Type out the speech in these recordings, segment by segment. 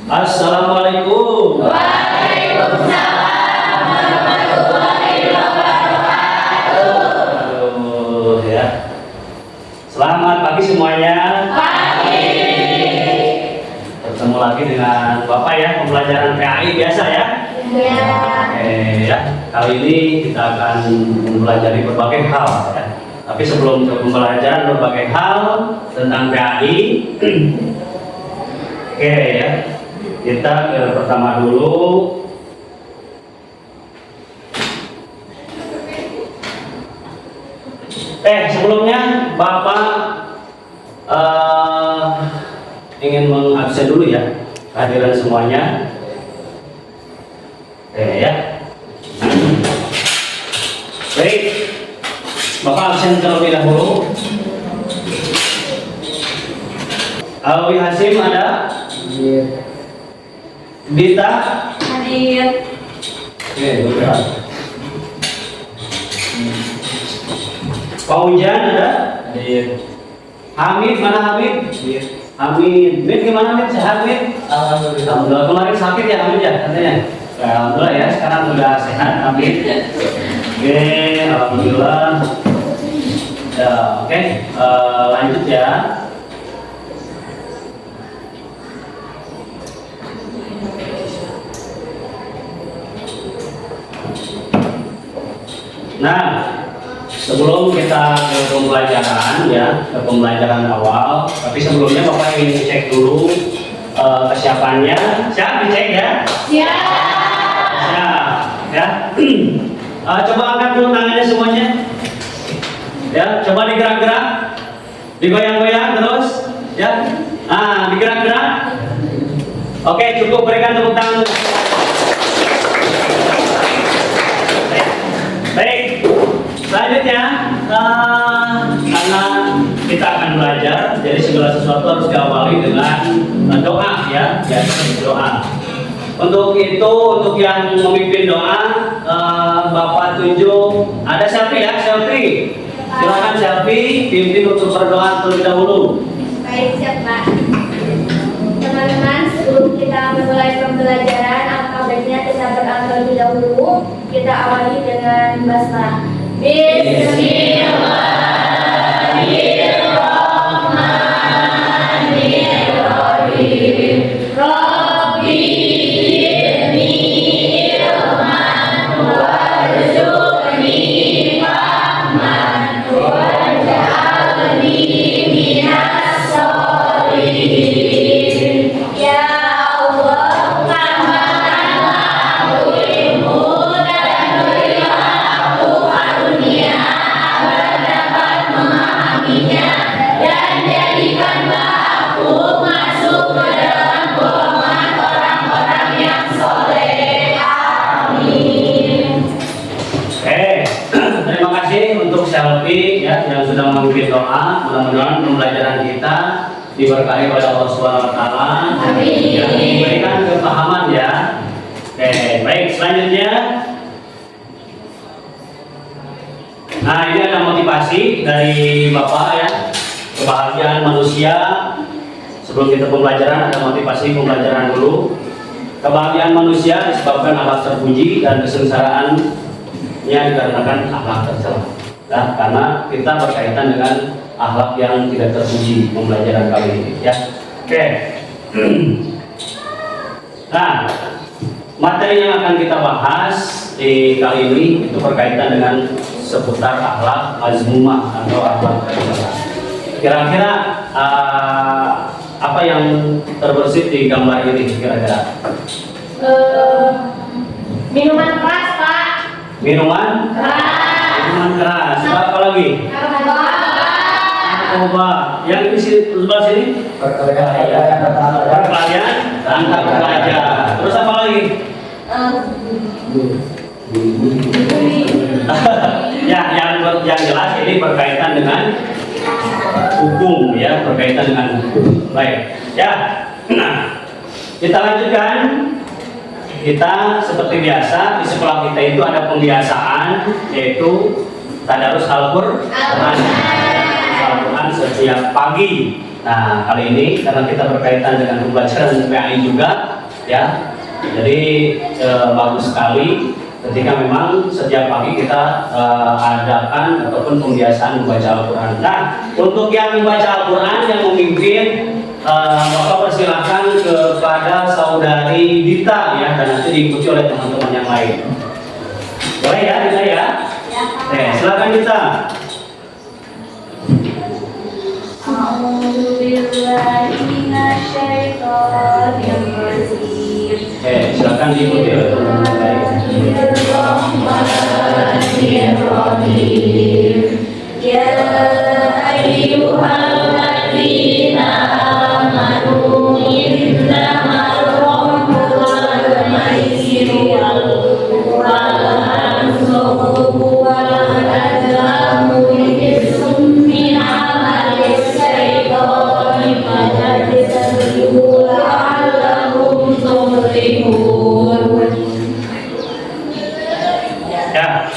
Assalamualaikum. Waalaikumsalam warahmatullahi wabarakatuh. Ya. Selamat pagi semuanya. Pagi. Bertemu lagi dengan Bapak ya, pembelajaran PAI biasa ya. Ya. Oke ya. Kali ini kita akan mempelajari berbagai hal ya. Tapi sebelum ke pembelajaran berbagai hal tentang PAI, oke ya. Kita ke pertama dulu. Sebelumnya Bapak ingin mengabsen dulu ya kehadiran semuanya. Ya. Baik, Bapak absen terlebih dahulu. Alwi Hasim ada? Dita? Hadir. Oke, betul. Pak Ujan ada? Hadir. Hamid, mana Hamid? Hadir. Hamid, Hamid gimana Hamid? Sehat Hamid? Alhamdulillah. Alhamdulillah. Kemarin sakit ya Hamid ya katanya? Ya, alhamdulillah ya, sekarang sudah sehat Hamid. Oke, alhamdulillah. Ya, oke. Lanjut ya. Nah, sebelum kita ke pembelajaran ya, ke pembelajaran awal, tapi sebelumnya Bapak ingin cek dulu kesiapannya. Siap dicek ya? Siap. Siap ya. Coba angkat dulu tangannya semuanya. Ya, coba digerak-gerak, digoyang-goyang terus, ya. Digerak-gerak. Oke, cukup berikan tepuk tangan. Baik, selanjutnya karena kita akan belajar, jadi segala sesuatu harus diawali dengan doa ya, doa. Untuk itu, untuk yang memimpin doa, Bapak tunjuk, ada Selfie ya, Selfie. Silakan Selfie, pimpin untuk berdoa terlebih dahulu. Baik, siap Pak. Teman-teman, sebelum kita memulai pembelajaran, alangkah baiknya kita berdoa terlebih dahulu. Kita awali dengan basmalah. Bismillahirrahmanirrahim. Rabbi zidni ilman warzuqni fahman waj'alni minas sholihin. Ya Allah, tambahkanlah ilmu dan berilah aku karunia agar dapat memahaminya, dan jadikanlah aku masuk ke dalam golongan orang-orang yang soleh. Amin. Terima kasih untuk Selfie ya yang sudah memimpin doa. Mudah-mudahan pembelajaran kita diberkahi oleh Allah Subhanahu wa taala. Amin. Ya, diberikan kepahaman ya. Baik, selanjutnya. Nah, ini ada motivasi dari Bapak ya. Kebahagiaan manusia. Sebelum kita pembelajaran, ada motivasi pembelajaran dulu. Kebahagiaan manusia disebabkan akhlak terpuji dan kesengsaraannya dikarenakan akhlak tercela. Nah, karena kita berkaitan dengan akhlak yang tidak terpuji pembelajaran kali ini ya. Oke. Nah, materi yang akan kita bahas di kali ini itu berkaitan dengan seputar akhlak mazmumah atau akhlak tercela. Kira-kira apa yang terbersit di gambar ini kira-kira? Minuman keras, Pak. Minuman? Minuman keras. Apa lagi? Narkoba. Yang di sebelah sini? Perkelahian antar remaja. Terus apa lagi? Ya, yang jelas ini berkaitan dengan hukum ya, berkaitan dengan hukum. Baik. Ya. Nah, kita lanjutkan. Kita seperti biasa di sekolah kita itu ada pembiasaan, yaitu tadarus Al-Qur'an setiap pagi. Nah, kali ini karena kita berkaitan dengan pembelajaran PAI juga, ya. Jadi bagus sekali ketika memang setiap pagi kita adakan ataupun pembiasaan membaca Al-Quran. Nah, untuk yang membaca Al-Quran yang memimpin, Bapak persilahkan kepada saudari Dita ya, dan nanti diikuti oleh teman-teman yang lain. Boleh ya Dita ya? Oke, silakan Dita. Silakan diikuti oleh teman-teman lain. Ya ayyuhalladzina amanu innamal khamru wal maisiru wal ansabu wal azlamu rijsun min amali syaitani fajtanibuhu la'allakum tuflihun. Ya,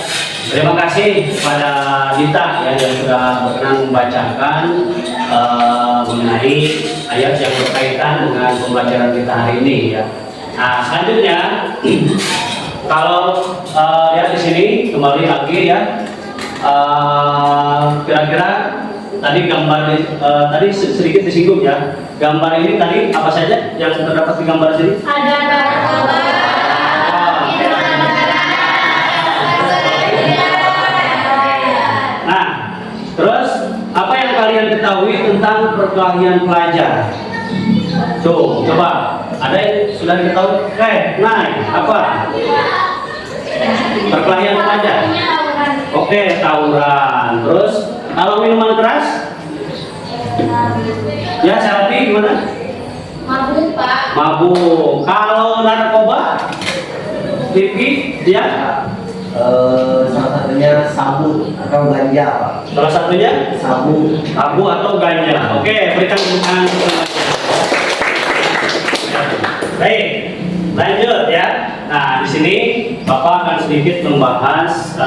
terima kasih kepada Dita ya, yang sudah berkenan membacakan mengenai ayat yang berkaitan dengan pembelajaran kita hari ini ya. Nah, selanjutnya kalau lihat di sini kembali lagi ya, kira-kira tadi gambar tadi sedikit disinggung ya. Gambar ini tadi apa saja yang terdapat di gambar sini? Ada narkoba. Nah, terus apa yang kalian ketahui tentang perkelahian pelajar? Tuh, coba. Ada yang sudah diketahui? Naik. Apa? Perkelahian pelajar. Oke, tawuran. Terus, kalau minuman keras? Ya, selfie gimana? Mabuk, Pak. Mabuk. Kalau narkoba? Vicky, dia? Salah satunya sabu atau ganja, Pak. Salah satunya? Sabu. Sabu atau ganja. Oke, berikan tepuk tangan. Baik, lanjut ya. Nah, di sini Bapak akan sedikit membahas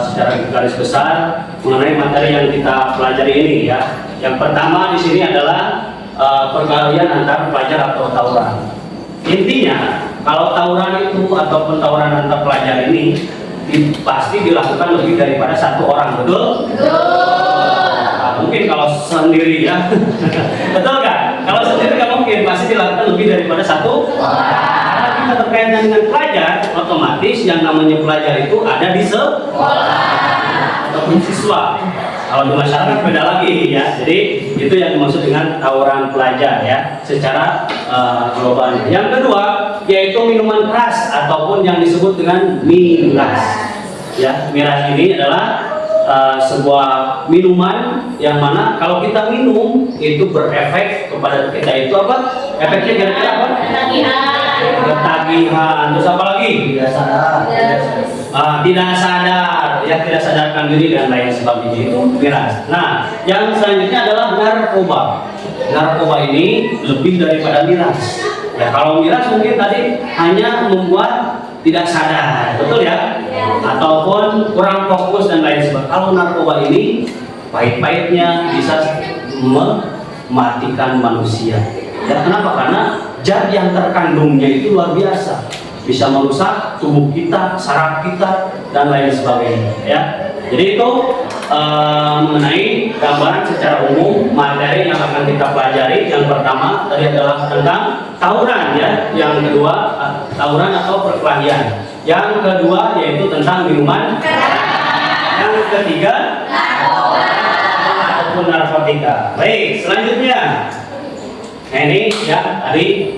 secara garis besar mengenai materi yang kita pelajari ini ya. Yang pertama di sini adalah perkelahian antar pelajar atau tawuran. Intinya, kalau tawuran itu ataupun tawuran antar pelajar ini pasti dilakukan lebih daripada satu orang, betul? Nah, mungkin kalau sendiri ya, betul nggak? Kalau sendiri nggak mungkin, pasti dilakukan lebih daripada satu. Karena kita berkaitan dengan pelajar, otomatis yang namanya pelajar itu ada di sekolah ataupun siswa. Kalau di masyarakat beda lagi ya. Jadi itu yang dimaksud dengan tawuran pelajar ya, secara global. Yang kedua yaitu minuman keras ataupun yang disebut dengan miras. Ya, miras ini adalah sebuah minuman yang mana kalau kita minum itu berefek kepada kita itu apa? Efeknya kira-kira apa? Ketagihan. Terus apa lagi? Tidak sadar. Tidak sadar, ya, tidak sadarkan diri dan lain sebagainya, itu miras. Nah, yang selanjutnya adalah narkoba. Narkoba ini lebih daripada miras. Ya, kalau miras mungkin tadi hanya membuat tidak sadar, betul ya? Ataupun kurang fokus dan lain sebagainya. Kalau narkoba ini pahit-pahitnya bisa mematikan manusia. Ya, kenapa? Karena zat yang terkandungnya itu luar biasa, bisa merusak tubuh kita, saraf kita dan lain sebagainya. Ya, jadi itu mengenai gambaran secara umum materi yang akan kita pelajari. Yang pertama tadi adalah tentang tawuran ya, yang kedua tawuran atau perkelahian, yang kedua yaitu tentang minuman, yang ketiga ataupun narkotika. Baik, selanjutnya. Nah ini ya tadi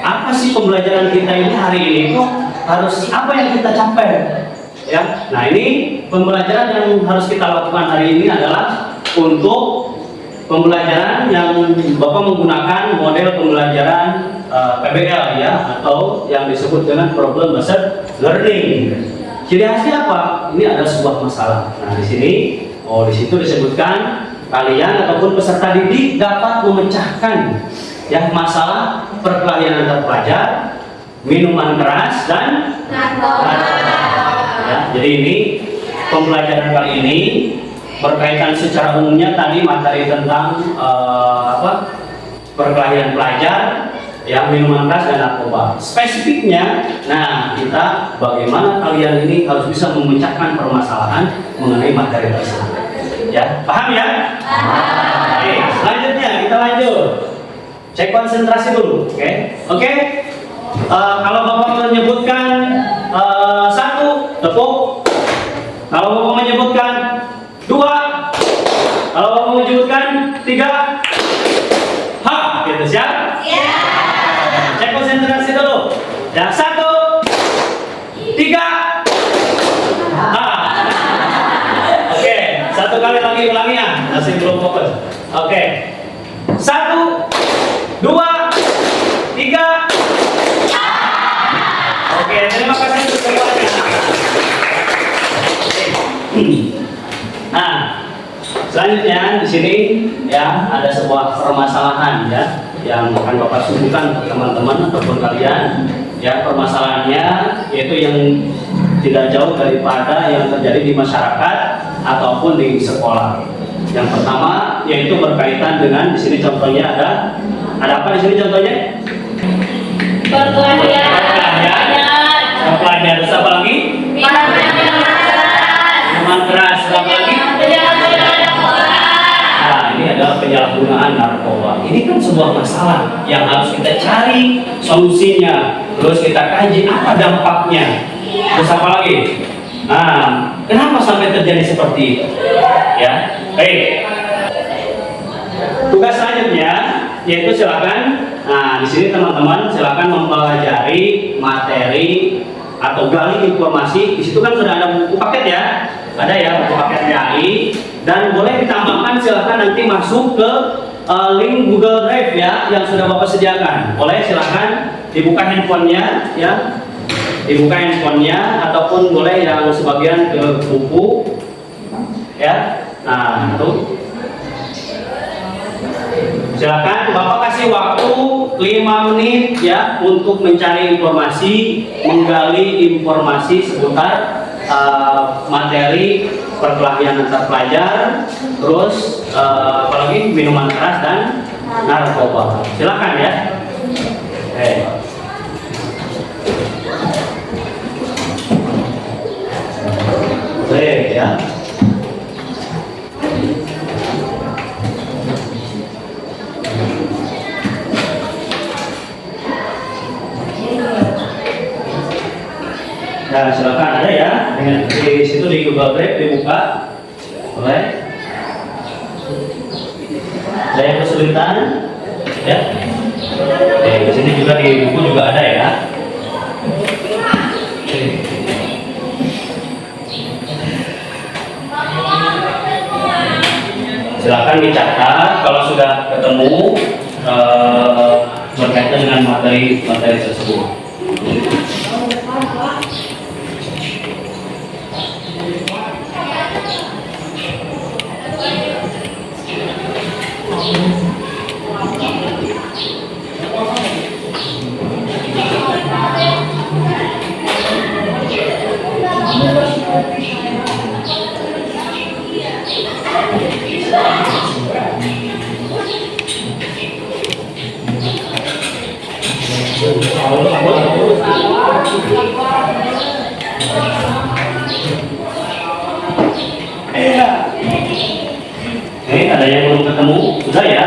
apa sih pembelajaran kita ini hari ini itu harus apa yang kita capai ya. Nah ini pembelajaran yang harus kita lakukan hari ini adalah untuk pembelajaran yang Bapak menggunakan model pembelajaran PBL ya, atau yang disebut dengan problem based learning. Ciri khasnya apa? Ini ada sebuah masalah. Nah di sini di situ disebutkan kalian ataupun peserta didik dapat memecahkan ya masalah perkelahian antar pelajar, minuman keras dan narkoba. Ya, jadi ini pembelajaran kali ini berkaitan secara umumnya tadi materi tentang perkelahian pelajar, ya minuman keras dan narkoba. Spesifiknya, nah kita bagaimana kalian ini harus bisa memecahkan permasalahan mengenai materi tersebut. Ya, paham ya? Oke, selanjutnya kita lanjut. Cek konsentrasi dulu, oke? Kalau Bapak menyebutkan satu, tepuk. Kalau Bapak menyebutkan dua, kalau Bapak menyebutkan tiga, ha, gitu siap? Cek konsentrasi dulu. Yang satu, tiga, ha. Oke, satu kali lagi ulangi ya, masih belum fokus. Oke, satu, dua, tiga. Oke, terima kasih untuk semuanya. Nah, selanjutnya di sini ya ada sebuah permasalahan ya yang akan Bapak suguhkan untuk teman-teman ataupun kalian. Ya, permasalahannya yaitu yang tidak jauh daripada yang terjadi di masyarakat ataupun di sekolah. Yang pertama yaitu berkaitan dengan di sini contohnya ada apa di sini contohnya? Perkelahian. Terus apa lagi? Minuman keras. Apa lagi? Nah, ini adalah penyalahgunaan narkoba. Ini kan sebuah masalah yang harus kita cari solusinya. Terus kita kaji apa dampaknya. Terus apa lagi? Nah, kenapa sampai terjadi seperti itu? Ya, baik. Tugas selanjutnya yaitu silakan. Nah, di sini teman-teman silakan mempelajari materi atau gali informasi. Di situ kan sudah ada buku paket ya, ada ya buku paket PAI, dan boleh ditambahkan silakan nanti masuk ke link Google Drive ya yang sudah Bapak sediakan. Boleh silakan dibuka handphonenya ya, dibuka handphonenya ataupun boleh yang sebagian ke buku ya. Nah itu silakan Bapak kasih waktu 5 menit ya untuk mencari informasi, menggali informasi seputar materi perkelahian antar pelajar, terus apalagi minuman keras dan narkoba. Silakan ya. Oke ya. Nah, silakan ada ya, dengan di situ di Google Drive dibuka, boleh. Ada yang kesulitan, ya. Di sini juga di buku juga ada ya. Silakan dicatat kalau sudah ketemu berkaitan dengan materi tersebut. Ada yang belum ketemu? Sudah ya?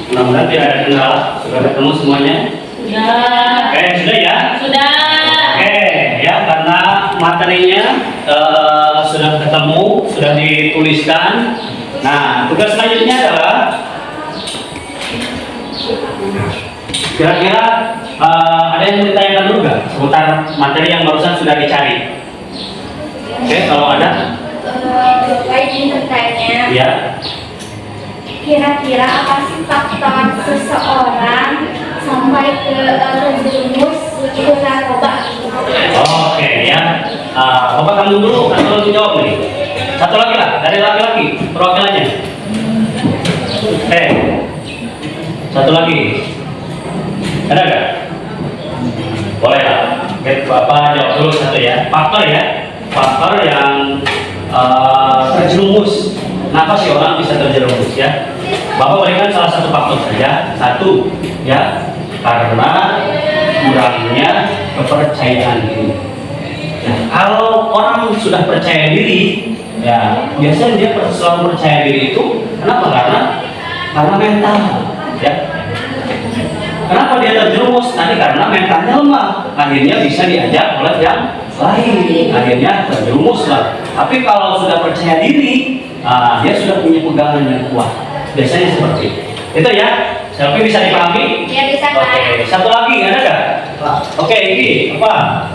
Mudah-mudahan tidak ada kendala. Sudah ketemu semuanya? Sudah. Oke, sudah ya? Sudah. Oke, ya karena materinya sudah ketemu, sudah dituliskan. Nah, tugas selanjutnya adalah kira-kira ada yang mau ditanyakan dulu nggak seputar materi yang barusan sudah dicari? Oke, kalau ada? Izin bertanya. Ya. Kira-kira apa sih faktor seseorang sampai ke terjerumus ke narkoba? Oke ya. Bapak kamu dulu, satu lagi jawab nih. Satu lagi lah, dari laki-laki perwakilannya. Satu lagi. Ada nggak? Boleh lah. Oke, Bapak jawab dulu satu ya. Faktor ya. Faktor yang terjerumus. Kenapa sih orang bisa terjerumus ya? Bapak berikan salah satu faktor saja, satu ya. Karena kurangnya kepercayaan diri. Ya, kalau orang sudah percaya diri, ya biasanya dia selalu percaya diri itu. Kenapa? Karena mental, ya. Kenapa dia terjerumus? Tadi karena mentalnya lemah, akhirnya bisa diajak oleh yang lain, akhirnya terjerumus lah. Tapi kalau sudah percaya diri, dia sudah punya pegangan yang kuat. Biasanya seperti itu ya. Selfie bisa dipahami? Ya bisa Pak. Oke, satu lagi ada nggak? Pak, Oke, ini apa?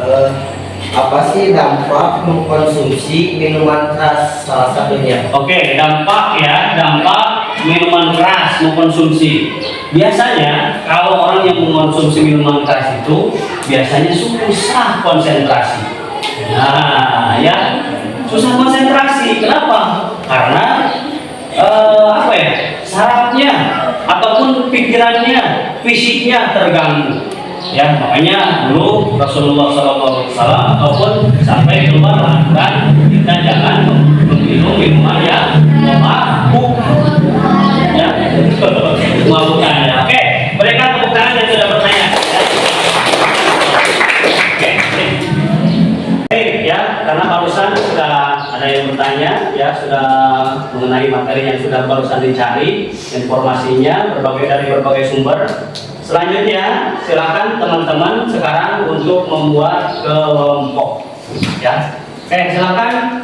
apa sih dampak mengkonsumsi minuman keras salah satunya? Oke, dampak minuman keras mengkonsumsi. Biasanya kalau orang yang mengkonsumsi minuman keras itu biasanya susah konsentrasi. Nah, ya susah konsentrasi. Kenapa? Karena sarafnya ataupun pikirannya, fisiknya terganggu. Ya, makanya dulu Rasulullah SAW ataupun sampai keluar larangan kita jangan meminum minuman yang memabukkan. Ya, memabukkan. Ya. Oke, berikan tepuk tangan yang sudah bertanya. Oke, ya, karena barusan sudah ada yang bertanya, ya sudah mengenai materi yang sudah barusan dicari, informasinya dari berbagai sumber. Selanjutnya, silakan teman-teman sekarang untuk membuat kelompok. Ya, oke, silakan.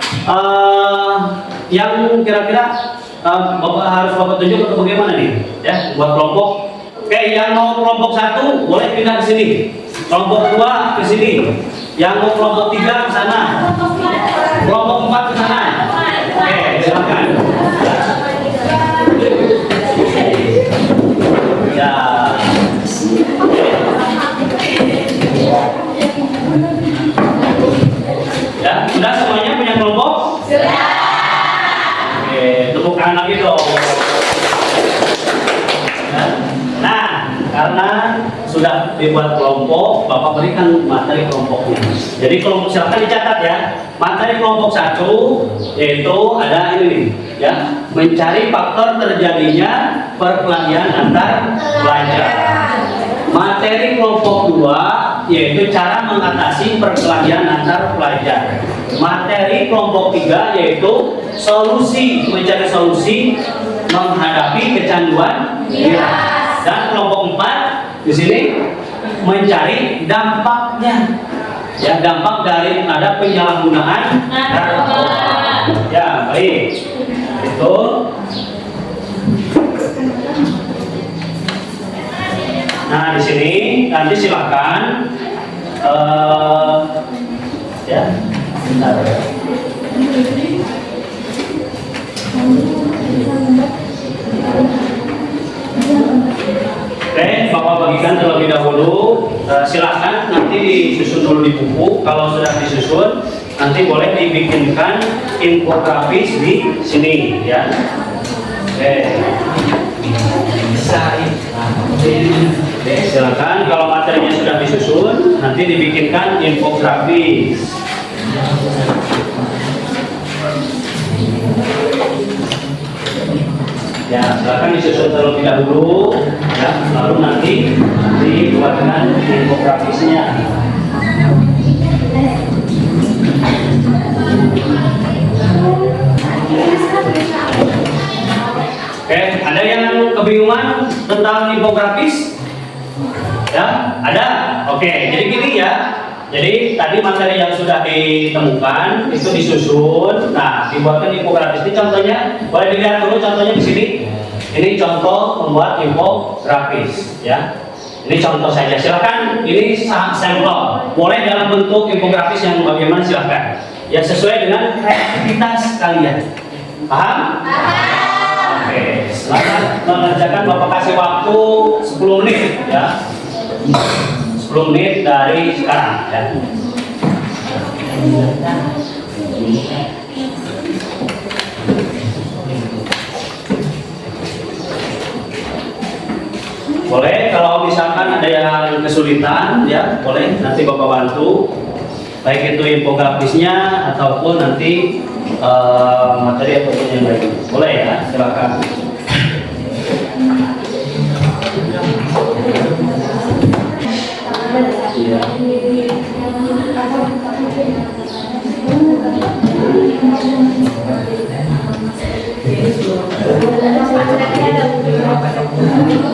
Yang kira-kira Bapak tunjuk atau bagaimana nih? Ya, buat kelompok. Oke, yang mau kelompok 1 boleh pindah ke sini. Kelompok 2 ke sini. Yang mau kelompok 3 ke sana. Kelompok 4 ke sana. Oke, silakan. Ya. Ya, sudah semuanya punya kelompok? Sudah. Oke, tepuk tangan lagi dong. Nah, karena sudah dibuat kelompok, Bapak berikan materi kelompoknya. Jadi kelompok silakan dicatat ya. Materi kelompok 1 yaitu ada ini, ya, mencari faktor terjadinya perkelahian antar pelajar. Materi kelompok 2 yaitu cara mengatasi perkelahian antar pelajar. Materi kelompok 3 yaitu mencari solusi menghadapi kecanduan miras. Dan kelompok 4 di sini mencari dampaknya. Ya, dampak dari ada penyalahgunaan narkoba. Ya, baik. Itu. Nah, di sini nanti silakan ya. Bentar. Oke, Bapak bagikan terlebih dahulu. Silakan nanti disusun dulu di buku. Kalau sudah disusun, nanti boleh dibikinkan infografis di sini, ya. Oke. Silakan kalau materinya sudah disusun, nanti dibikinkan infografis. Ya, silakan disusun terlebih dahulu, ya, lalu nanti dibuatkan infografisnya. Oke, ada yang kebingungan tentang infografis? Ya, ada. Oke, jadi gini ya. Jadi tadi materi yang sudah ditemukan itu disusun. Nah, dibuatkan infografis. Ini contohnya, boleh dilihat dulu contohnya di sini. Ini contoh membuat infografis, ya. Ini contoh saja. Silakan. Ini sampel. Boleh dalam bentuk infografis yang bagaimana silakan. Ya, sesuai dengan kreativitas kalian. Paham? Oke. Selamat mengerjakan. Bapak kasih waktu 10 menit, ya. 10 menit dari sekarang, ya. Boleh kalau misalkan ada yang kesulitan, ya boleh nanti Bapak bantu, baik itu infografisnya ataupun nanti materi ataupun yang lain. Boleh ya, silakan.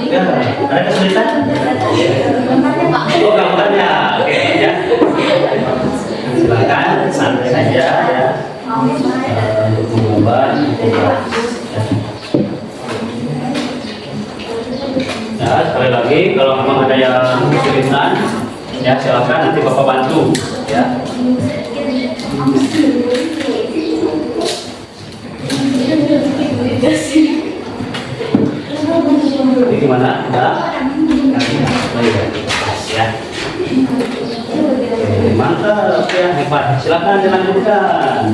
Ya, ada kesulitan? Oh, gambarnya. Oke, ya. Silakan santai saja ya. Menggambar. Ya, sekali lagi kalau memang ada yang kesulitan, ya silakan nanti Bapak bantu ya. Ini gimana? Udah? Oh, iya. Ya. Oke, mantap ya, hebat. Silakan dilanjutkan.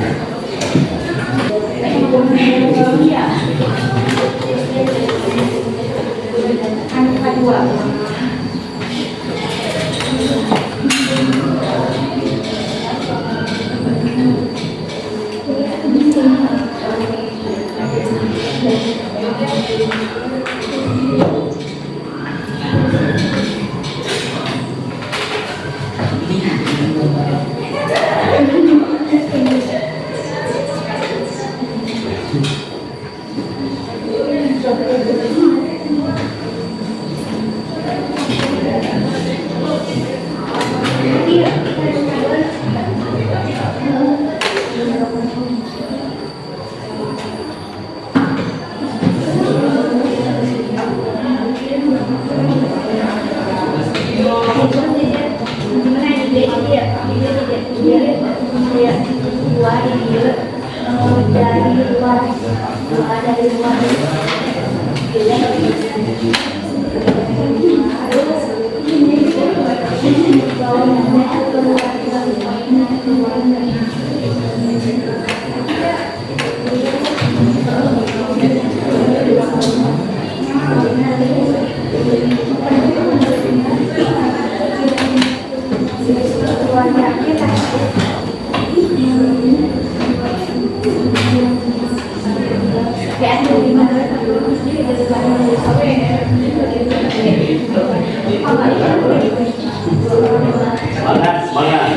Semangat, semangat.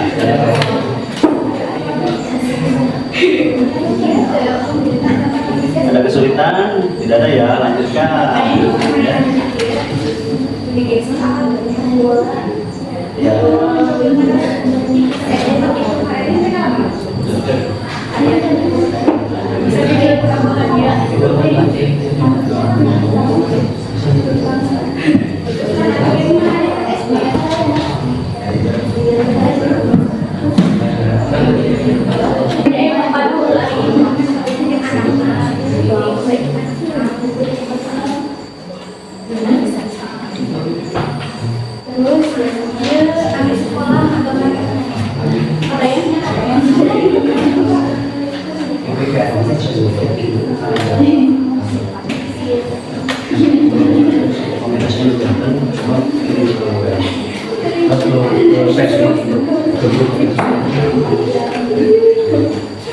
Ada kesulitan? Tidak ada ya, lanjutkan. Ya.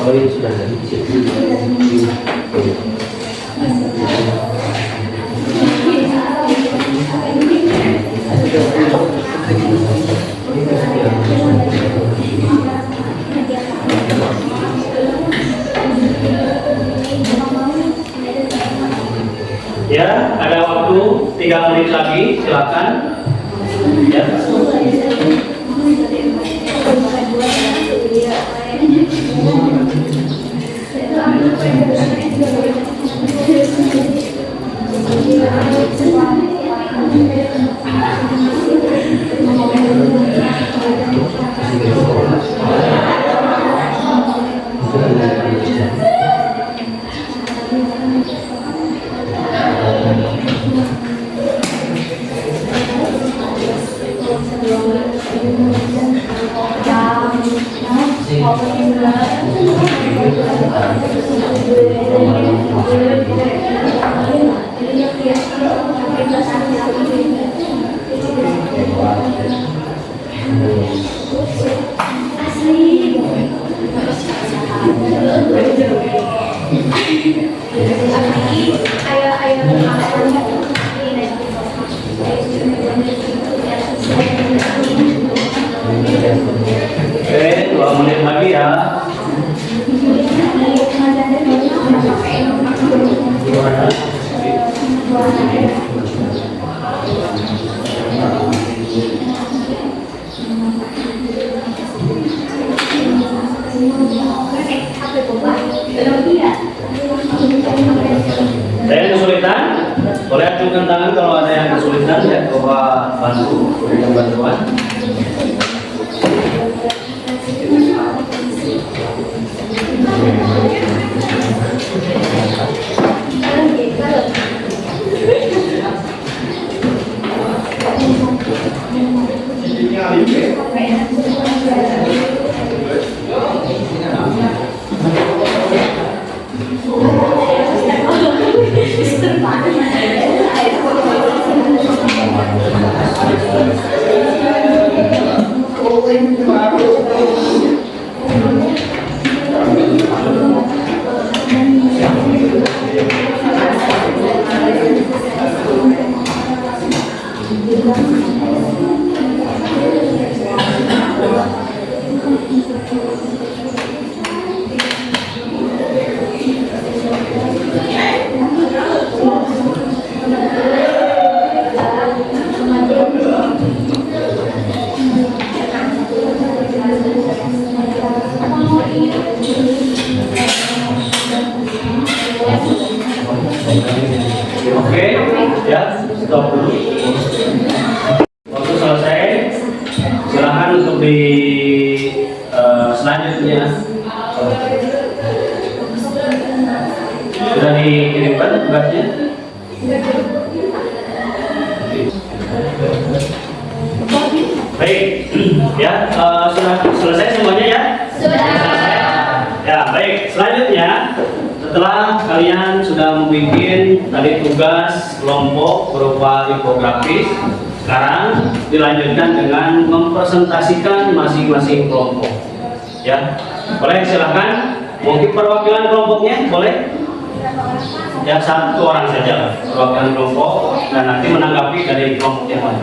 Oh, ini sudah ada di situ. Ya, ada waktu 3 menit lagi, silakan. Ya. Oke, 2 menit lagi ya. undang ya coba bantu berikan bantuan. Oke, ya, stop dulu. Waktu selesai, silakan untuk di selanjutnya. Sudah dikirimkan tugasnya? Baik, ya, sudah selesai semuanya ya? Sudah. Selesai. Ya, baik. Selanjutnya, setelah kalian sudah membuat tadi tugas kelompok berupa infografis, sekarang dilanjutkan dengan mempresentasikan masing-masing kelompok. Ya, boleh silakan. Mungkin perwakilan kelompoknya boleh? Ya, satu orang saja perwakilan kelompok dan nanti menanggapi dari kelompok yang mana.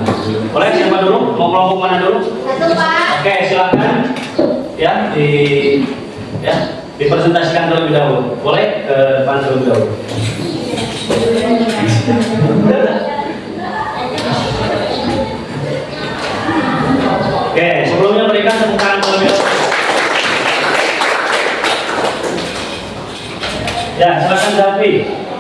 Boleh siapa dulu? Mau kelompok mana dulu? Satu, Pak. Oke, silakan. Ya, dipresentasikan terlebih dahulu. Boleh ke depan terlebih dahulu. Oke, sebelumnya berikan tepuk tangan terlebih dahulu. Ya, silakan Davi.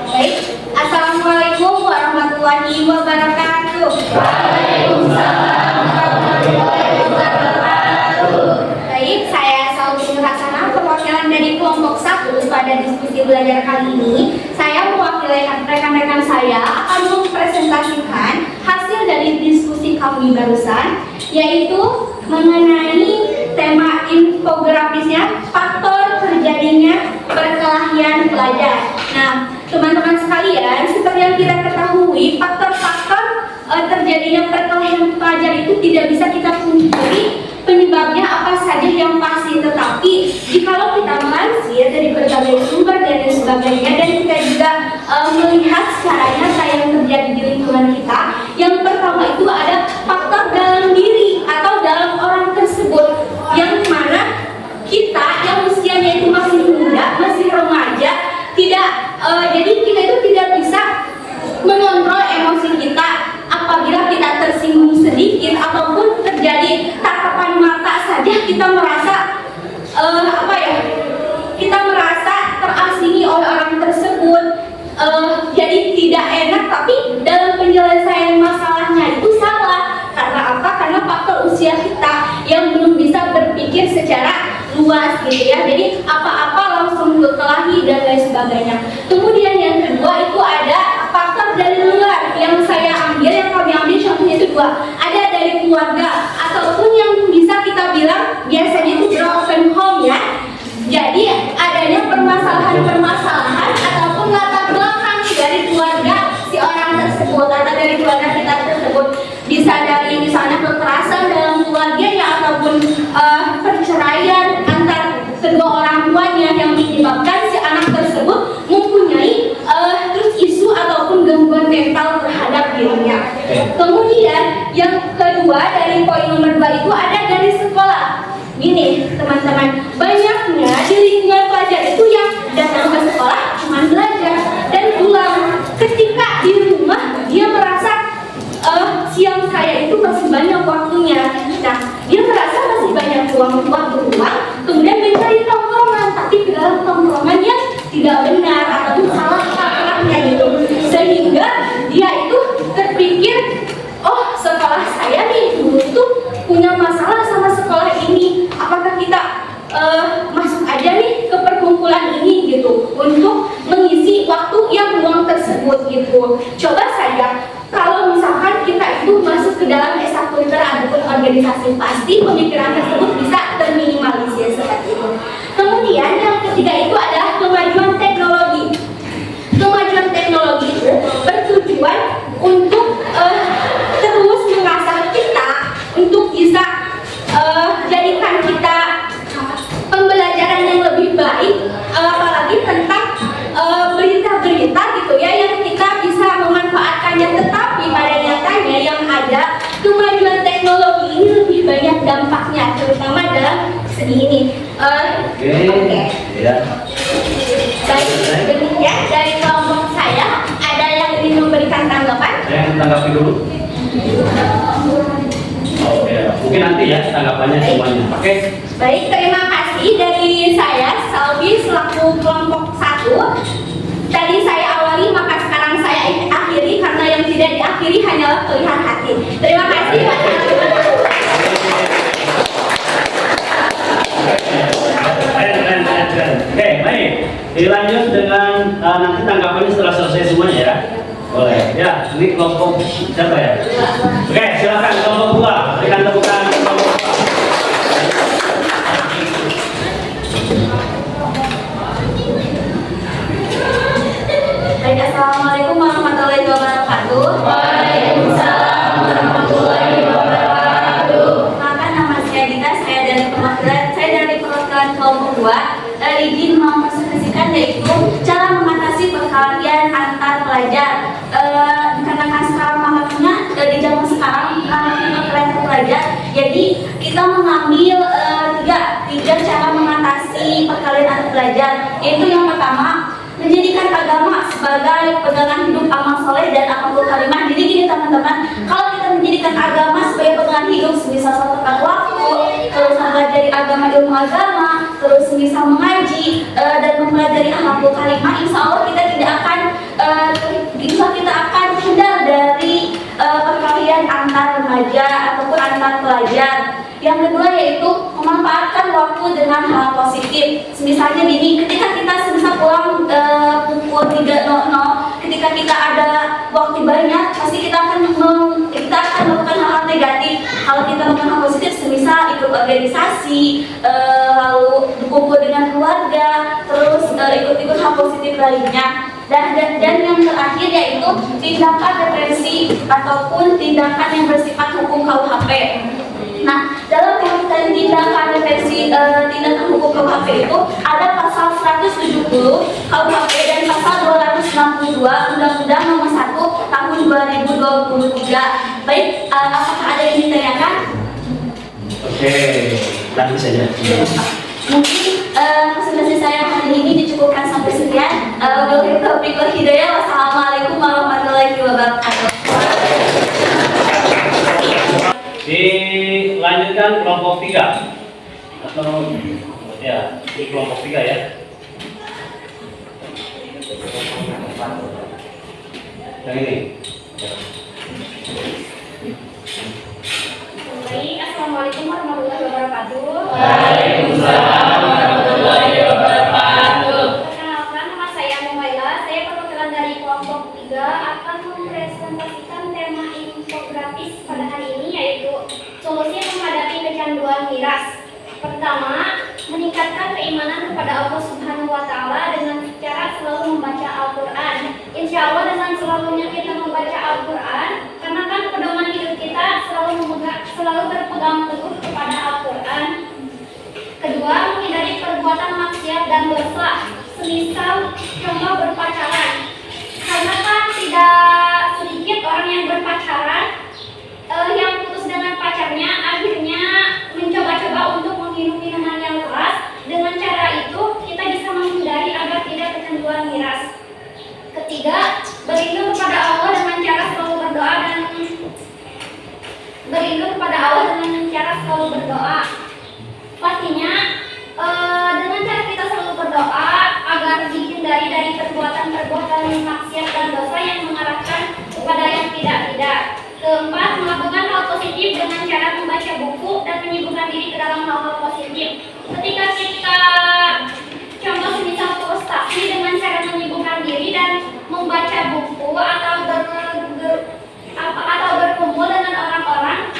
Baik. Assalamualaikum warahmatullahi wabarakatuh. Waalaikumsalam warahmatullahi wabarakatuh. Baik, saya Saudi Hasanah, perwakilan dari kelompok 1 pada diskusi belajar kali ini. Saya mewakili rekan-rekan saya akan mempresentasikan hasil dari diskusi kami barusan, yaitu mengenai tema infografisnya faktor terjadinya perkelahian pelajar. Nah, teman-teman sekalian, seperti yang kita ketahui, faktor-faktor terjadinya perkelahian pelajar itu tidak bisa kita pungkiri penyebabnya apa saja yang pasti, tetapi jikalau kita melansir dari berbagai sumber dan sebagainya, dan kita juga melihat secara nyata yang terjadi di lingkungan kita, yang pertama itu ada faktor dalam diri atau dalam orang tersebut, yang mana kita yang usianya itu masih muda, masih remaja, jadi kita itu tidak bisa mengontrol emosi kita. Apabila kita tersinggung sedikit ataupun terjadi tatapan mata saja, kita merasa kita merasa terasingi oleh orang tersebut, jadi tidak enak. Tapi dalam penyelesaian masalahnya itu salah. Karena apa? Karena faktor usia kita yang belum bisa berpikir secara luas gitu ya. Jadi apa-apa langsung berkelahi dan lain sebagainya. Kemudian yang kedua itu ada faktor dari luar yang saya ambil, yang kami ambil contohnya itu dua. Ada dari keluarga ataupun yang bisa kita bilang biasanya itu broken home ya. Jadi adanya permasalahan-permasalahan ataupun latar belakang dari keluarga si orang tersebut atau dari keluarga kita tersebut. Bisa dari misalnya kekerasan dalam keluarganya ataupun perceraian antar kedua orang tuanya yang menyebabkan si anak tersebut mempunyai terus isu ataupun gangguan mental terhadap dirinya. Kemudian yang kedua dari poin nomor 2 itu ada dari sekolah. Gini teman-teman, banyaknya di lingkungan pelajar itu yang datang ke sekolah cuma belajar dan pulang. Ketika di rumah dia merasa siang saya itu masih banyak waktunya. Nah, dia merasa masih banyak waktu luang, kemudian mencari tongkrongan, tapi ke dalam tongkrongan yang tidak benar ataupun salah takarannya gitu, sehingga dia itu terpikir organisasi, pasti pemikiran tersebut bisa terminimalisir seperti itu. Kemudian yang ketiga itu adalah kemajuan teknologi. Kemajuan teknologi itu bertujuan untuk terus mengasah kita untuk bisa jadikan kita pembelajaran yang lebih baik, apalagi tentang berita-berita gitu ya yang kita bisa memanfaatkannya. Tetapi pada nyatanya yang ada kemajuan teknologi ini lebih banyak dampaknya, terutama dalam segi ini. Oke. Ya. Baik, demikian dari kelompok saya. Ada yang ingin memberikan tanggapan? Saya yang tanggapi dulu. Oke, mungkin nanti ya tanggapannya semuanya. Oke. Baik, terima kasih dari saya, Salvi selaku kelompok 1. Tadi saya awali, maka sekarang saya akhiri karena yang tidak diakhiri hanyalah pilihan hati. Terima kasih Pak Salvi. Oke, baik. Dilanjut dengan nanti tanggapannya setelah selesai semuanya ya. Boleh. Ya, ini kelompok siapa ya? Oke, silakan kelompok 2. Berikan tepukan kelompok 2. Baik, assalamualaikum warahmatullahi wabarakatuh. Waalaikumsalam warahmatullahi wabarakatuh. Maka nama saya Dita, saya dari perwakilan kelompok 2. Izin mempresentasikan yaitu cara mengatasi perkelahian antar pelajar. Dikarenakan sekarang mahalnya di zaman sekarang perkelahian antar pelajar, jadi kita mengambil tiga cara mengatasi perkelahian antar pelajar. Yaitu yang pertama, menjadikan agama sebagai pegangan hidup amal soleh dan akhlakul karimah. Jadi gini teman-teman, kalau kita menjadikan agama sebagai pegangan hidup, semisal sholat tepat waktu, terus mempelajari agama, ilmu agama, terus semisal mengaji dan mempelajari akhlakul karimah, insya Allah kita akan hindar dari perkelahian antar remaja ataupun antar pelajar. Yang kedua yaitu memanfaatkan waktu dengan hal positif. Misalnya gini, ketika kita semisal pulang pukul 3.00, ketika kita ada waktu banyak, pasti kita akan melakukan hal-hal negatif. Kalau kita melakukan hal positif, semisal ikut organisasi, lalu berkumpul dengan keluarga, terus ikut-ikut hal positif lainnya. Dan yang terakhir yaitu tindakan represi ataupun tindakan yang bersifat hukum KUHP. Nah, dalam pengertian tindakan represi tindakan hukum KUHP itu ada pasal 170 KUHP dan pasal 262 Undang-Undang Nomor 1 Tahun 2023. Baik, apakah ada yang ditanyakan? Oke, lanjut saja. Mungkin presentasi saya hari ini dicukupkan sampai sekian. Wabillahi taufiq wal hidayah. Wassalamualaikum warahmatullahi wabarakatuh. Dilanjutkan kelompok 3 atau ya di kelompok 3 ya. Yang ini. Baik, assalamualaikum warahmatullahi wabarakatuh. Waalaikumsalam warahmatullahi wabarakatuh. Perkenalkan, nama saya Mumaila. Saya perwakilan dari kelompok 3 akan mempresentasikan tema infografis pada hari ini, yaitu solusi menghadapi kecanduan miras. Pertama, meningkatkan keimanan kepada Allah Subhanahu wa Ta'ala dengan cara selalu membaca Al-Quran. Insya Allah dengan selalunya kita membaca Al-Quran, karena kan pedoman hidup kita selalu berpegang teguh kepada Al-Quran. Kedua, menghindari perbuatan maksiat dan dosa, semisal contoh berpacaran. Karena kan tidak sedikit orang yang berpacaran, yang putus dengan pacarnya akhirnya mencoba-coba untuk minum minuman yang keras. Dengan cara itu kita bisa menghindari agar tidak kecanduan miras. Ketiga, berlindung kepada Allah dengan cara selalu berdoa pastinya dengan cara kita selalu berdoa agar dihindari dari perbuatan-perbuatan maksiat dan dosa yang mengarahkan kepada yang tidak. Keempat, melakukan hal positif dengan cara membaca buku dan menyibukkan diri ke dalam hal-hal positif. Ketika kita contoh semisal frustasi dengan cara menyibukkan diri dan membaca buku atau berkumpul dengan orang-orang,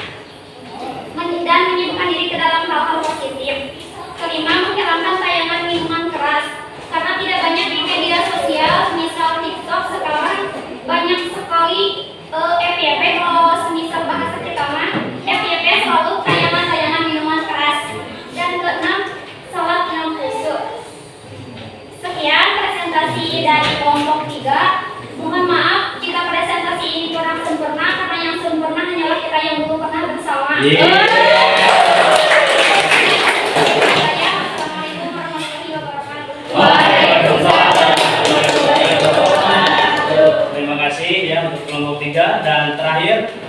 Yeay. Assalamualaikum warahmatullahi wabarakatuh. Waalaikumsalam warahmatullahi wabarakatuh. Terima kasih ya untuk kelompok 3 dan terakhir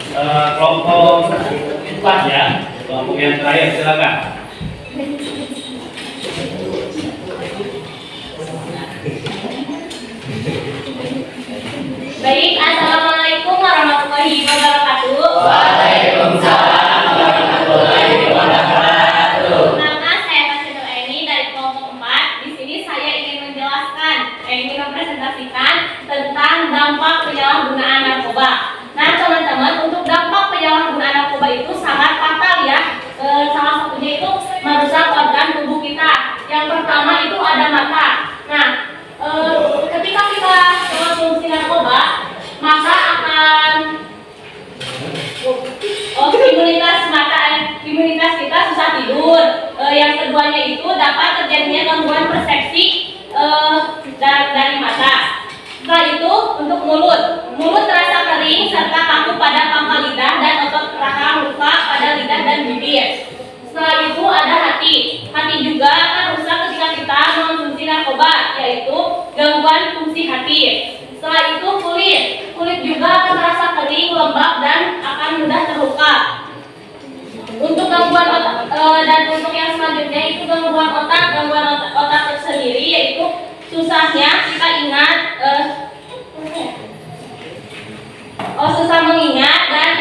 kelompok 4 ya. Kelompok yang terakhir silakan. Baik, assalamualaikum warahmatullahi wabarakatuh. Waalaikumsalam warahmatullahi wabarakatuh. Nama saya Fasidul Eni dari kelompok 4. Di sini saya ingin menjelaskan, ingin mempresentasikan tentang dampak penyalahgunaan narkoba. Nah, teman-teman, untuk dampak penyalahgunaan narkoba itu sangat fatal ya. Salah satunya itu merusak organ tubuh kita. Yang pertama itu ada mata. Nah, ketika kita mengonsumsi narkoba, maka akan imunitas kita susah tidur. Yang keduanya itu dapat terjadinya gangguan persepsi dari mata. Setelah itu untuk mulut terasa kering serta kaku pada pangkal lidah dan otot rahang luka pada lidah dan bibir. Setelah itu ada hati juga akan rusak ketika kita mengonsumsi narkoba, yaitu gangguan fungsi hati. Setelah itu kulit juga akan terasa kering, lembab dan akan mudah terluka. Untuk gangguan otak dan untuk yang selanjutnya itu gangguan otak tersendiri, yaitu susahnya kita ingat, susah mengingat dan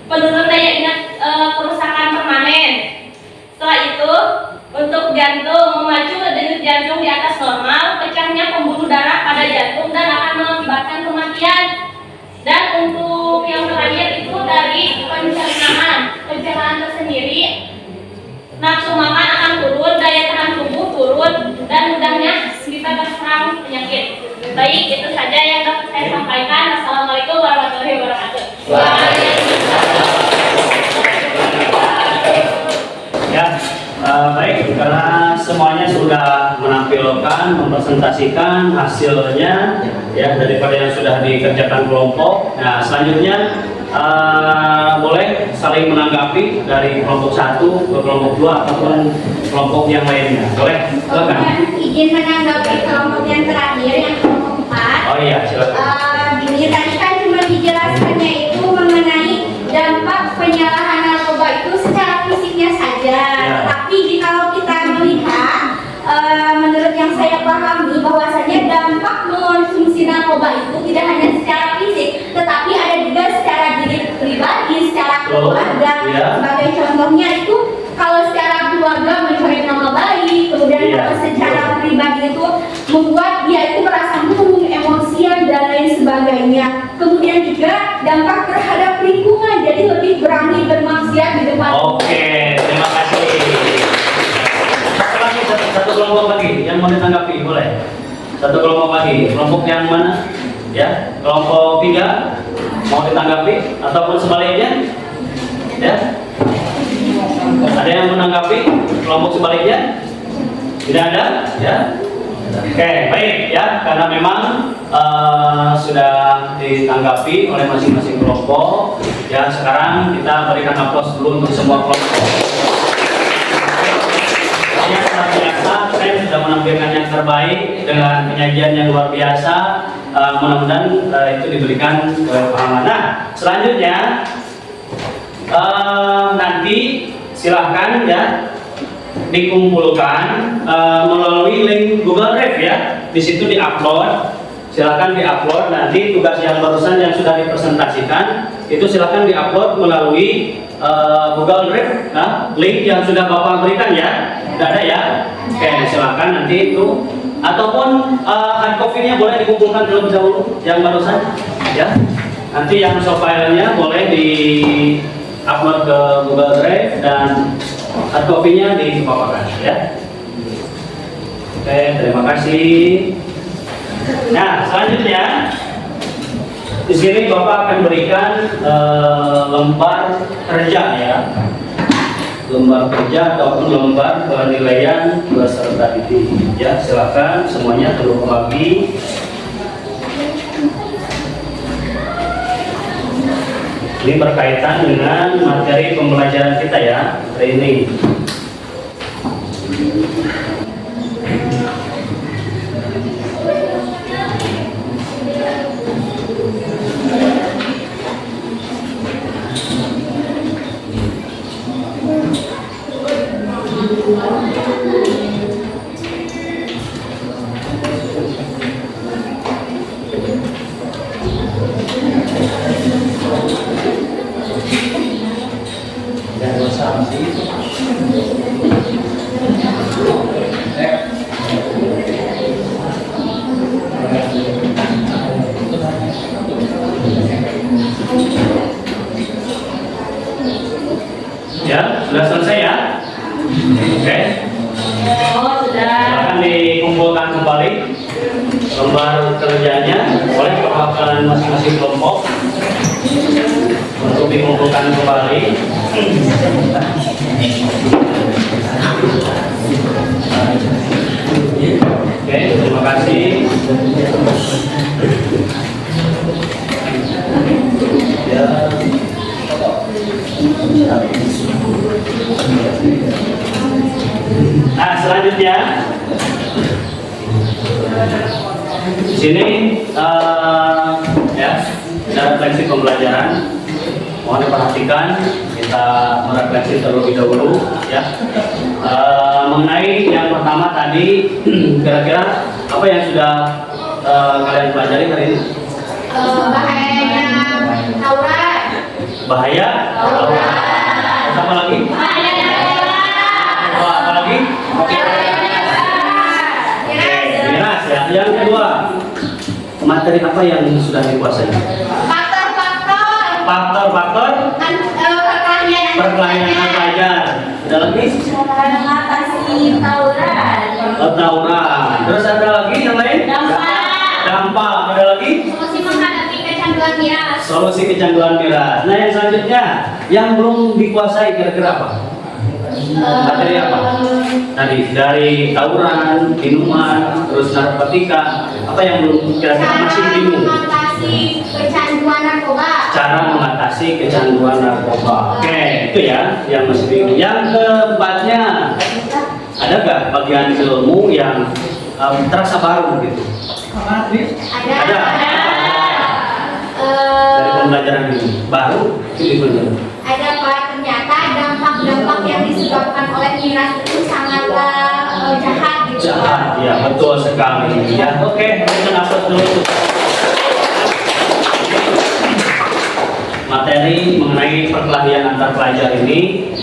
penurunan daya ingat, kerusakan permanen. Setelah itu untuk jantung, memacu denyut jantung di atas normal, pecahnya pembuluh darah pada jantung dan akan mengakibatkan kematian. Dan untuk yang terakhir itu dari pencernaan tersendiri, nafsu makan akan turun, daya tahan tubuh turun, dan mudahnya kita terserang penyakit. Baik, itu saja yang dapat saya sampaikan. Assalamualaikum warahmatullahi wabarakatuh. Ya, baik, karena semuanya sudah menampilkan, mempresentasikan hasilnya ya daripada yang sudah dikerjakan kelompok. Nah, selanjutnya boleh saling menanggapi dari kelompok 1 ke kelompok 2 ataupun kelompok yang lainnya. Boleh? Silakan. Izin menanggapi kelompok yang terakhir, yang kelompok 4. Oh iya, silakan. Gini, tadi kan cuma dijelaskannya itu mengenai dampak penyalahan narkoba itu secara fisiknya saja. Ya. Tapi kalau kita melihat, menurut yang saya pahami, bahwasanya dampak mengonsumsi narkoba itu tidak hanya secara fisik, tetapi ada juga secara diri pribadi, secara keluarga. Ya. Sebagai contohnya itu, kalau secara keluarga mencari nama baik, kemudian Ya. kalau secara pribadi itu membuat dia itu merasa murung, emosian dan lain sebagainya. Kemudian juga dampak terhadap lingkungan, jadi lebih berani bermaksiat di depan. Oke, terima kasih. Satu kelompok lagi yang mau ditanggapi, boleh? Satu kelompok lagi, kelompok yang mana? Ya, kelompok 3 mau ditanggapi ataupun sebaliknya? Ya, ada yang menanggapi kelompok sebaliknya? Tidak ada, ya? Oke, baik ya, karena memang sudah ditanggapi oleh masing-masing kelompok. Ya, sekarang kita berikan aplaus dulu untuk semua kelompok. Yang luar biasa, saya sudah menampilkan yang terbaik dengan penyajian yang luar biasa. Mudah-mudahan itu diberikan kepahaman. Nah, selanjutnya nanti silahkan ya dikumpulkan melalui link Google Drive ya. Di situ diupload. Silakan diupload, nanti tugas yang barusan yang sudah dipresentasikan itu silakan diupload melalui Google Drive, link yang sudah Bapak berikan ya. Tidak ada ya? Oke, silakan nanti itu, ataupun hard copy-nya boleh dikumpulkan terlebih dahulu yang barusan ya. Nanti yang soft file-nya boleh di-upload ke Google Drive dan hard copy-nya dipaparkan ya. Oke, terima kasih. Nah, selanjutnya di sini Bapak akan berikan lembar kerja ya, lembar kerja ataupun lembar penilaian peserta didik. Ya, silakan semuanya tolong membagi. Ini berkaitan dengan materi pembelajaran kita ya hari ini. Ya, sudah selesai ya? Oke. Oh, sudah. Silakan dikumpulkan kembali lembar kerjanya oleh kepala masing-masing kelompok untuk dikumpulkan kembali. Oke, terima kasih. Nah, selanjutnya di sini ya, ada refleksi pembelajaran. Mohon diperhatikan, kita merefleksi terlebih dahulu ya. Mengenai yang pertama tadi, kira-kira apa yang sudah kalian pelajari hari ini? Bahayanya Taurat. Bahaya Taurat. Apa lagi? Apa lagi? Miras ya. Yang kedua, materi apa yang sudah dikuasai? Faktor-faktor perkelahian pelajar. Ada lagi? Mengatasi Taurat. Taurat. Terus ada lagi yang lain? Dampak. Ada lagi? Solusi menghadapi kecanduan miras. Solusi kecanduan miras. Nah, yang selanjutnya yang belum dikuasai kira-kira apa? Materi apa? Tadi dari tawuran, minuman, terus narkotika. Apa yang belum kira-kira masih bingung? Mengatasi kecanduan narkoba. Cara mengatasi kecanduan narkoba. Oke, itu ya yang masih bingung. Yang keempatnya, ada nggak bagian ilmu yang terasa baru gitu? Ada. Dari pembelajaran ini baru itu benar. Ada Pak, ternyata dampak-dampak yang disebabkan oleh miras itu sangatlah jahat gitu. Jahat, ya betul sekali. Ya, oke, kita nafas dulu. Materi mengenai perkelahian antar pelajar ini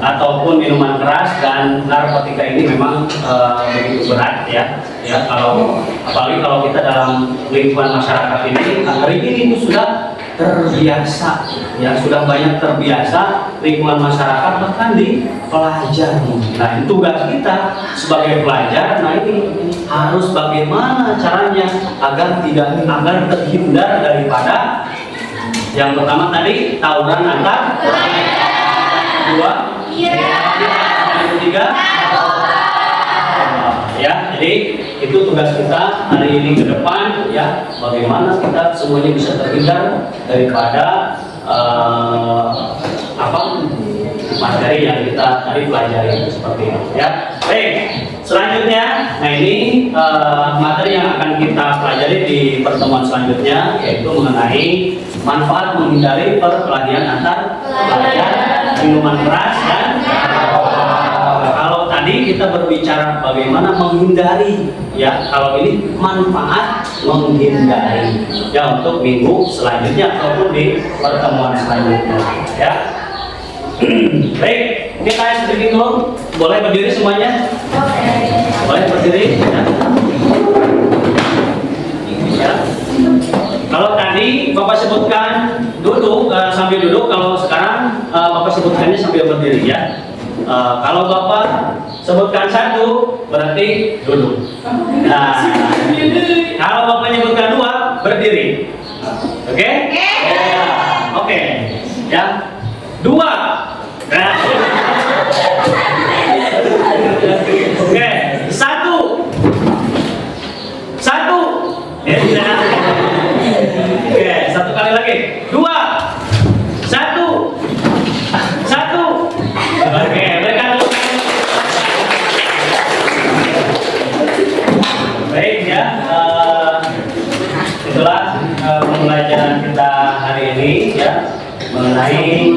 ataupun minuman keras dan narkotika ini memang begitu berat ya. Ya, apalagi kalau kita dalam lingkungan masyarakat ini hari ini itu sudah terbiasa, ya sudah banyak terbiasa lingkungan masyarakat bahkan di pelajar. Nah, itu tugas kita sebagai pelajar. Nah, ini harus bagaimana caranya agar terhindar daripada yang pertama tadi tawuran antar kedua, yang ketiga ya. Jadi itu tugas kita hari ini ke depan ya, bagaimana kita semuanya bisa terhindar daripada materi yang kita tadi pelajari seperti itu ya. Baik, selanjutnya, nah ini materi yang akan kita pelajari di pertemuan selanjutnya, yaitu mengenai manfaat menghindari perkelahian antar pelajar, minuman keras dan kalau tadi kita berbicara bagaimana menghindari ya, kalau ini manfaat menghindari ya untuk minggu selanjutnya ataupun di pertemuan selanjutnya ya. Baik, kita sedikit dulu, boleh berdiri semuanya? Boleh berdiri ya. Ya. Kalau tadi Bapak sebutkan duduk, sambil duduk. Kalau sekarang Bapak sebutkannya sambil berdiri ya. Kalau Bapak sebutkan satu, berarti duduk. Nah, kalau Bapak nyebutkan dua, berdiri. Oke? Oke. Ya. Dua. Nah. Oke. Satu. Ya, oke, satu kali lagi. Dua. Satu. mengenai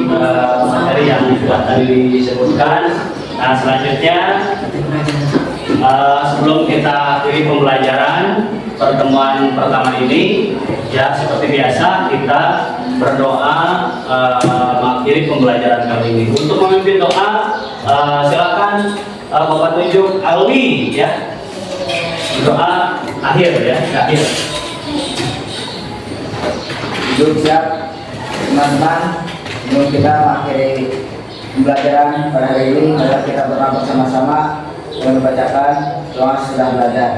materi yang sudah tadi disebutkan. Nah, selanjutnya sebelum kita akhiri pembelajaran pertemuan pertama ini, ya seperti biasa kita berdoa mengakhiri pembelajaran kali ini. Untuk memimpin doa, silakan Bapak tunjuk Alwi, ya. Doa akhir, ya, akhir. Duduk siap, teman-teman. Sebelum kita mengakhiri pembelajaran pada hari ini, mari kita berdoa bersama-sama dengan membacakan doa setelah belajar.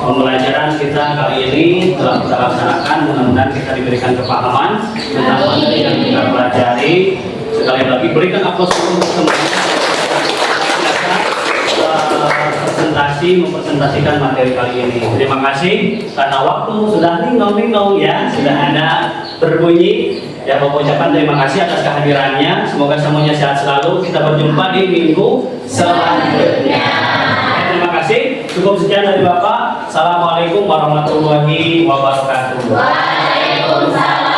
Pembelajaran kita kali ini telah kita laksanakan, mudah-mudahan kita diberikan kepahaman tentang materi yang kita pelajari. Sekali lagi berikan aplaus untuk semuanya. Mempresentasikan materi kali ini. Terima kasih karena waktu sudah ningau-ningau, ya, sudah ada berbunyi. Ya, Bapak ucapkan terima kasih atas kehadirannya. Semoga semuanya sehat selalu. Kita berjumpa di minggu selanjutnya. Terima kasih. Cukup sekian dari Bapak. Assalamualaikum warahmatullahi wabarakatuh. Waalaikumsalam.